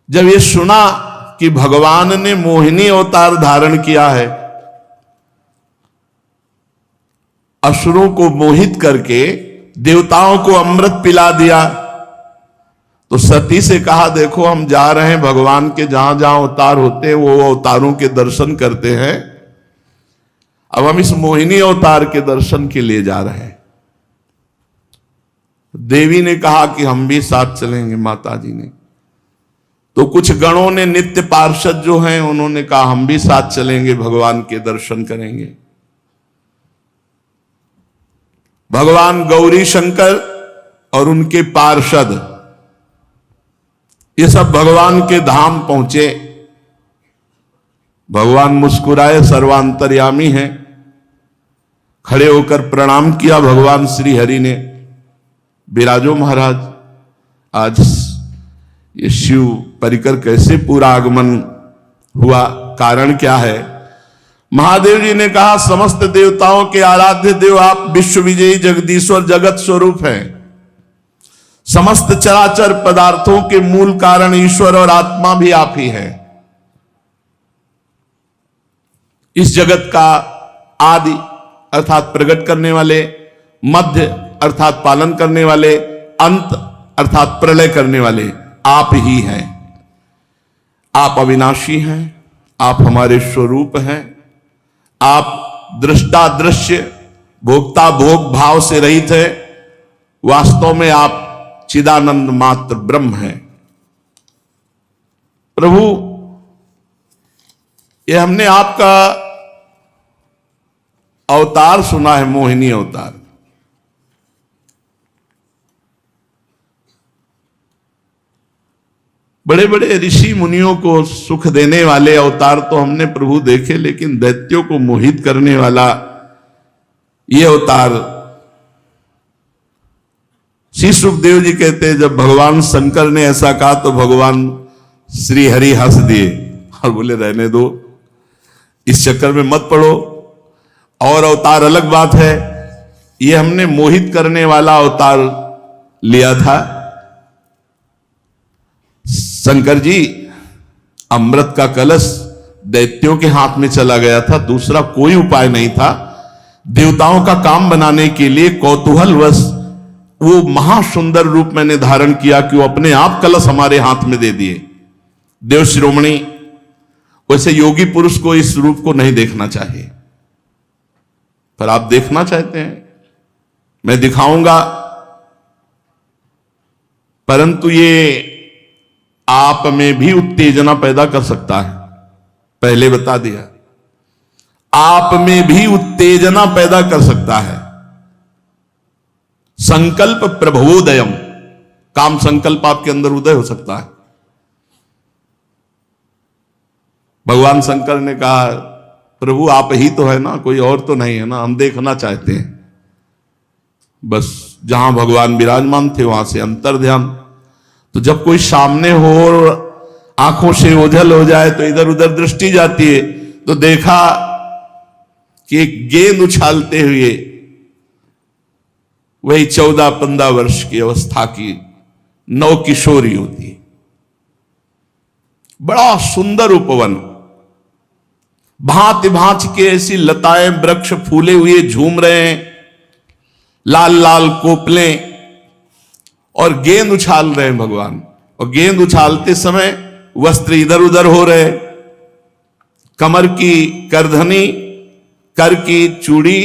जब ये सुना कि भगवान ने मोहिनी अवतार धारण किया है, असुरों को मोहित करके देवताओं को अमृत पिला दिया, तो सती से कहा देखो हम जा रहे हैं भगवान के जहां जहां अवतार होते हैं वो अवतारों के दर्शन करते हैं, अब हम इस मोहिनी अवतार के दर्शन के लिए जा रहे हैं। देवी ने कहा कि हम भी साथ चलेंगे, माता जी ने। तो कुछ गणों ने, नित्य पार्षद जो हैं, उन्होंने कहा हम भी साथ चलेंगे, भगवान के दर्शन करेंगे। भगवान गौरी शंकर और उनके पार्षद ये सब भगवान के धाम पहुंचे। भगवान मुस्कुराए, सर्वांतर्यामी हैं, खड़े होकर प्रणाम किया भगवान श्री हरि ने। विराजो महाराज, आज ये शिव परिकर कैसे पूरा आगमन हुआ, कारण क्या है? महादेव जी ने कहा समस्त देवताओं के आराध्य देव आप विश्व विजयी जगदीश्वर जगत स्वरूप हैं। समस्त चराचर पदार्थों के मूल कारण ईश्वर और आत्मा भी आप ही हैं। इस जगत का आदि अर्थात प्रकट करने वाले, मध्य अर्थात पालन करने वाले, अंत अर्थात प्रलय करने वाले आप ही हैं। आप अविनाशी हैं, आप हमारे स्वरूप हैं, आप दृष्टा दृश्य, भोक्ता भोग भाव से रहित है। वास्तव में आप चिदानंद मात्र ब्रह्म हैं। प्रभु, ये हमने आपका अवतार सुना है, मोहिनी अवतार। बड़े बड़े ऋषि मुनियों को सुख देने वाले अवतार तो हमने प्रभु देखे, लेकिन दैत्यों को मोहित करने वाला ये अवतार। श्री सुखदेव जी कहते हैं जब भगवान शंकर ने ऐसा कहा तो भगवान श्री हरि हंस दिए और बोले रहने दो, इस चक्कर में मत पड़ो, और अवतार अलग बात है। ये हमने मोहित करने वाला अवतार लिया था। शंकर जी, अमृत का कलश दैत्यों के हाथ में चला गया था, दूसरा कोई उपाय नहीं था। देवताओं का काम बनाने के लिए कौतूहलवश वो महासुंदर रूप मैंने धारण किया कि वो अपने आप कलश हमारे हाथ में दे दिए। देव शिरोमणि, वैसे योगी पुरुष को इस रूप को नहीं देखना चाहिए, पर आप देखना चाहते हैं, मैं दिखाऊंगा। परंतु ये आप में भी उत्तेजना पैदा कर सकता है, पहले बता दिया। आप में भी उत्तेजना पैदा कर सकता है। संकल्प प्रभवोदयम, काम संकल्प आपके अंदर उदय हो सकता है। भगवान शंकर ने कहा प्रभु आप ही तो है ना, कोई और तो नहीं है ना, हम देखना चाहते हैं। बस जहां भगवान विराजमान थे वहां से अंतर ध्यान। तो जब कोई सामने हो और आंखों से ओझल हो जाए तो इधर उधर दृष्टि जाती है, तो देखा कि एक गेंद उछालते हुए वही 14-15 वर्ष की अवस्था की नव किशोरी होती है। बड़ा सुंदर उपवन, भांति भांति के ऐसी लताएं वृक्ष फूले हुए झूम रहे हैं, लाल लाल कोपलें, और गेंद उछाल रहे हैं भगवान। और गेंद उछालते समय वस्त्र इधर उधर हो रहे, कमर की करधनी, कर की चूड़ी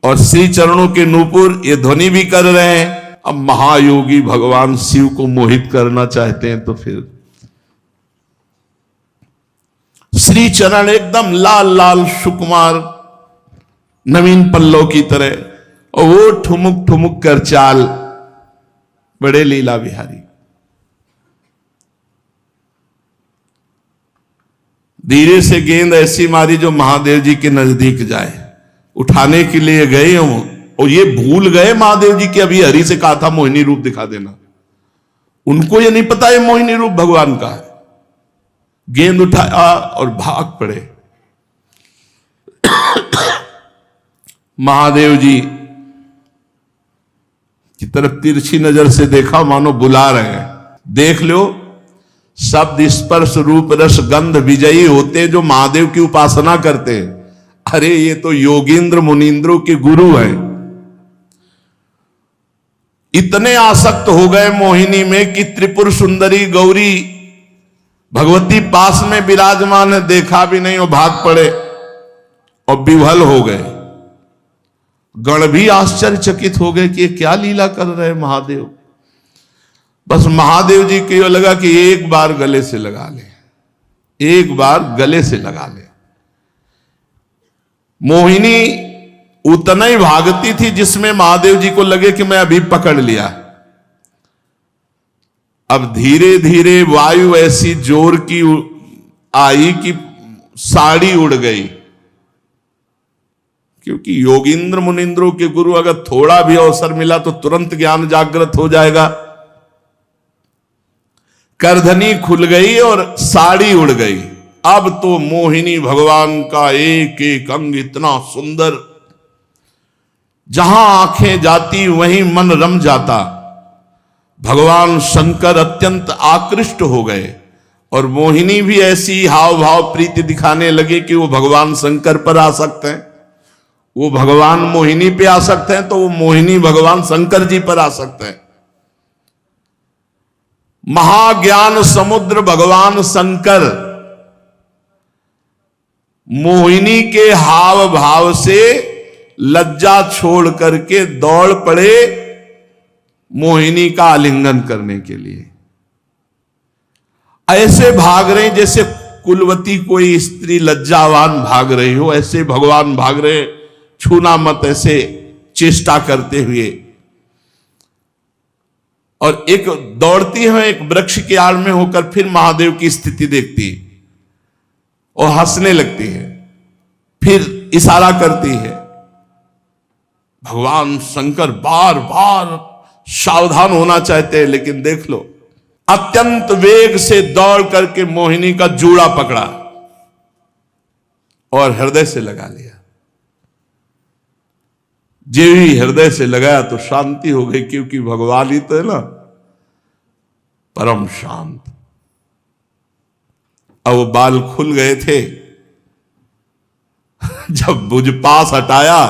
और श्री चरणों के नूपुर ये ध्वनि भी कर रहे हैं। अब महायोगी भगवान शिव को मोहित करना चाहते हैं तो फिर श्री चरण एकदम लाल लाल सुकुमार नवीन पल्लव की तरह, और वो ठुमुक ठुमुक कर चाल, बड़े लीला बिहारी। धीरे से गेंद ऐसी मारी जो महादेव जी के नजदीक जाए। उठाने के लिए गए हों और ये भूल गए महादेव जी कि अभी हरि से कहा था मोहिनी रूप दिखा देना। उनको ये नहीं पता ये मोहिनी रूप भगवान का है। गेंद उठाया और भाग पड़े। महादेव जी की तरफ तिरछी नजर से देखा, मानो बुला रहे हैं। देख लो शब्द स्पर्श रूप रस गंध विजयी होते जो महादेव की उपासना करते हैं। अरे ये तो योगींद्र मुनींद्रों के गुरु हैं। इतने आसक्त हो गए मोहिनी में कि त्रिपुर सुंदरी गौरी भगवती पास में विराजमान है, देखा भी नहीं और भाग पड़े और विह्वल हो गए। गण भी आश्चर्यचकित हो गए कि ये क्या लीला कर रहे हैं महादेव। बस महादेव जी को लगा कि एक बार गले से लगा ले, एक बार गले से लगा ले। मोहिनी उतना ही भागती थी जिसमें महादेव जी को लगे कि मैं अभी पकड़ लिया। अब धीरे धीरे वायु ऐसी जोर की आई कि साड़ी उड़ गई। क्योंकि योगींद्र मुनिंद्रों के गुरु अगर थोड़ा भी अवसर मिला तो तुरंत ज्ञान जागृत हो जाएगा। करधनी खुल गई और साड़ी उड़ गई। अब तो मोहिनी भगवान का एक एक अंग इतना सुंदर, जहां आंखें जाती वहीं मन रम जाता। भगवान शंकर अत्यंत आकृष्ट हो गए और मोहिनी भी ऐसी हाव भाव प्रीति दिखाने लगे कि वो भगवान शंकर पर आ सकते हैं, वो भगवान मोहिनी पे आ सकते हैं, तो वो मोहिनी भगवान शंकर जी पर आ सकते हैं। महाज्ञान समुद्र भगवान शंकर मोहिनी के हाव भाव से लज्जा छोड़ करके दौड़ पड़े मोहिनी का आलिंगन करने के लिए। ऐसे भाग रहे जैसे कुलवती कोई स्त्री लज्जावान भाग रही हो, ऐसे भगवान भाग रहे, छूना मत, ऐसे चेष्टा करते हुए। और एक दौड़ती है एक वृक्ष के आड़ में होकर फिर महादेव की स्थिति देखती और हंसने लगती है, फिर इशारा करती है। भगवान शंकर बार बार सावधान होना चाहते हैं, लेकिन देख लो अत्यंत वेग से दौड़ करके मोहिनी का जूड़ा पकड़ा और हृदय से लगा लिया। जो ही हृदय से लगाया तो शांति हो गई, क्योंकि भगवान ही तो है ना परम शांत। अब वो बाल खुल गए थे। जब भुज पास हटाया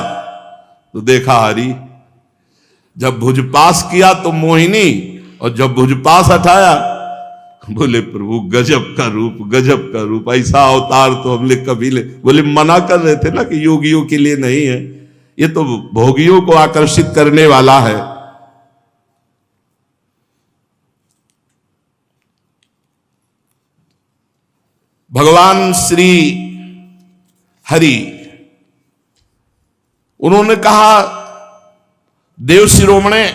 तो देखा हरि, जब भुज पास किया तो मोहिनी, और जब भुज पास हटाया बोले प्रभु गजब का रूप, गजब का रूप, ऐसा अवतार तो हमने कभी ले। बोले मना कर रहे थे ना कि योगियों के लिए नहीं है, ये तो भोगियों को आकर्षित करने वाला है। भगवान श्री हरि उन्होंने कहा देव शिरोमणे,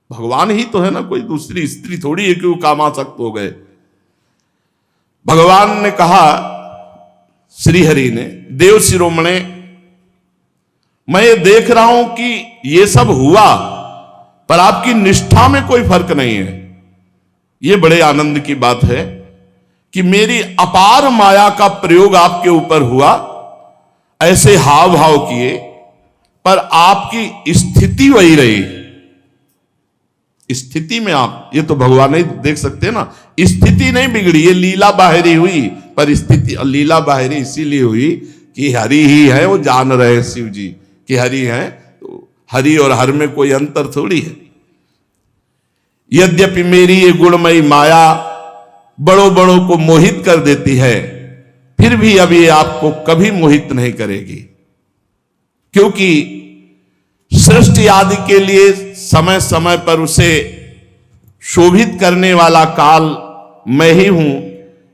भगवान ही तो है ना, कोई दूसरी स्त्री थोड़ी है कि वो कामासक्त हो गए। भगवान ने कहा श्री हरि ने, देव शिरोमणे मैं ये देख रहा हूं कि ये सब हुआ पर आपकी निष्ठा में कोई फर्क नहीं है। ये बड़े आनंद की बात है कि मेरी अपार माया का प्रयोग आपके ऊपर हुआ, ऐसे हाव भाव किए, पर आपकी स्थिति वही रही। स्थिति में आप, ये तो भगवान ही देख सकते हैं ना, स्थिति नहीं बिगड़ी, ये लीला बाहरी हुई, पर स्थिति लीला बाहरी इसीलिए हुई कि हरि ही है, वो जान रहे हैं शिव जी कि हरि है, तो हरि और हर में कोई अंतर थोड़ी है। यद्यपि मेरी ये गुणमयी माया बड़ों बड़ों को मोहित कर देती है, फिर भी अब ये आपको कभी मोहित नहीं करेगी, क्योंकि सृष्टि आदि के लिए समय समय पर उसे शोभित करने वाला काल मैं ही हूं।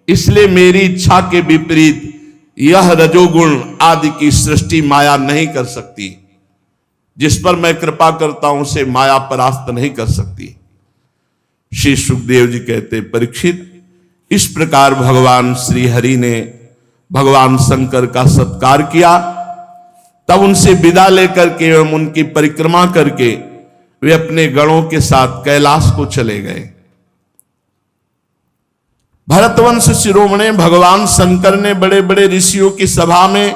इसलिए मेरी इच्छा के विपरीत यह रजोगुण आदि की सृष्टि माया नहीं कर सकती। जिस पर मैं कृपा करता हूं उसे माया परास्त नहीं कर सकती। श्री सुखदेव जी कहते, परीक्षित इस प्रकार भगवान श्री हरि ने भगवान शंकर का सत्कार किया। तब उनसे विदा लेकर के एवं उनकी परिक्रमा करके वे अपने गणों के साथ कैलाश को चले गए। भरतवंश शिरोमणि भगवान शंकर ने बड़े बड़े ऋषियों की सभा में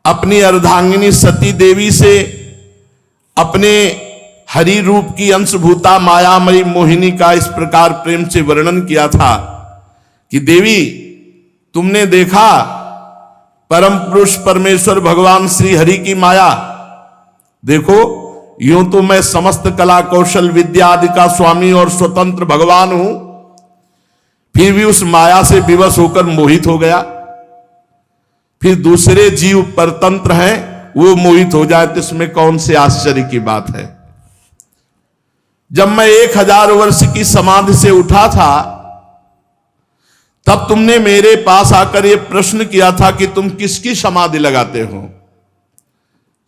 अपनी अर्धांगिनी सती देवी से अपने हरि रूप की अंशभूता मायामयी मोहिनी का इस प्रकार प्रेम से वर्णन किया था कि देवी, तुमने देखा परम पुरुष परमेश्वर भगवान श्री हरि की माया। देखो, यूं तो मैं समस्त कला कौशल विद्या आदि का स्वामी और स्वतंत्र भगवान हूं, फिर भी उस माया से विवश होकर मोहित हो गया। फिर दूसरे जीव परतंत्र हैं, वो मोहित हो जाए तो इसमें कौन से आश्चर्य की बात है। जब मैं 1000 वर्ष की समाधि से उठा था, तब तुमने मेरे पास आकर यह प्रश्न किया था कि तुम किसकी समाधि लगाते हो।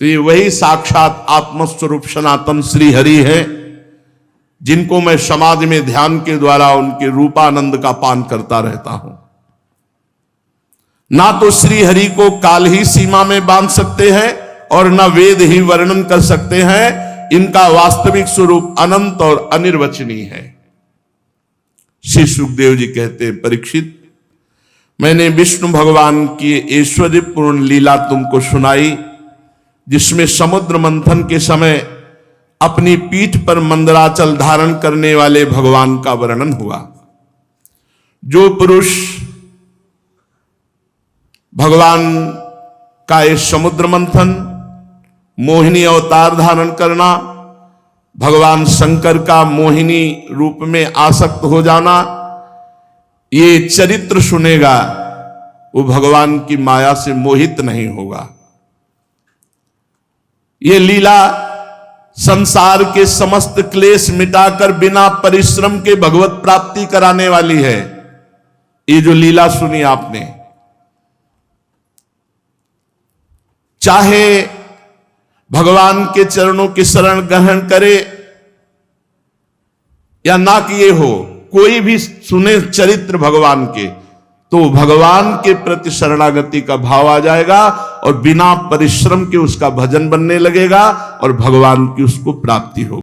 तो ये वही साक्षात आत्मस्वरूप सनातन श्री हरि है, जिनको मैं समाधि में ध्यान के द्वारा उनके रूपानंद का पान करता रहता हूं। ना तो श्री हरि को काल ही सीमा में बांध सकते हैं और न वेद ही वर्णन कर सकते हैं। इनका वास्तविक स्वरूप अनंत और अनिर्वचनीय है। श्री सुखदेव जी कहते हैं, परीक्षित, मैंने विष्णु भगवान की ऐश्वर्यपूर्ण लीला तुमको सुनाई, जिसमें समुद्र मंथन के समय अपनी पीठ पर मंदराचल धारण करने वाले भगवान का वर्णन हुआ। जो पुरुष भगवान का ये समुद्र मंथन, मोहिनी अवतार धारण करना, भगवान शंकर का मोहिनी रूप में आसक्त हो जाना, ये चरित्र सुनेगा, वो भगवान की माया से मोहित नहीं होगा। ये लीला संसार के समस्त क्लेश मिटाकर बिना परिश्रम के भगवत प्राप्ति कराने वाली है। ये जो लीला सुनी आपने, चाहे भगवान के चरणों की शरण ग्रहण करे या ना किए हो, कोई भी सुने चरित्र भगवान के, तो भगवान के प्रति शरणागति का भाव आ जाएगा और बिना परिश्रम के उसका भजन बनने लगेगा और भगवान की उसको प्राप्ति होगी।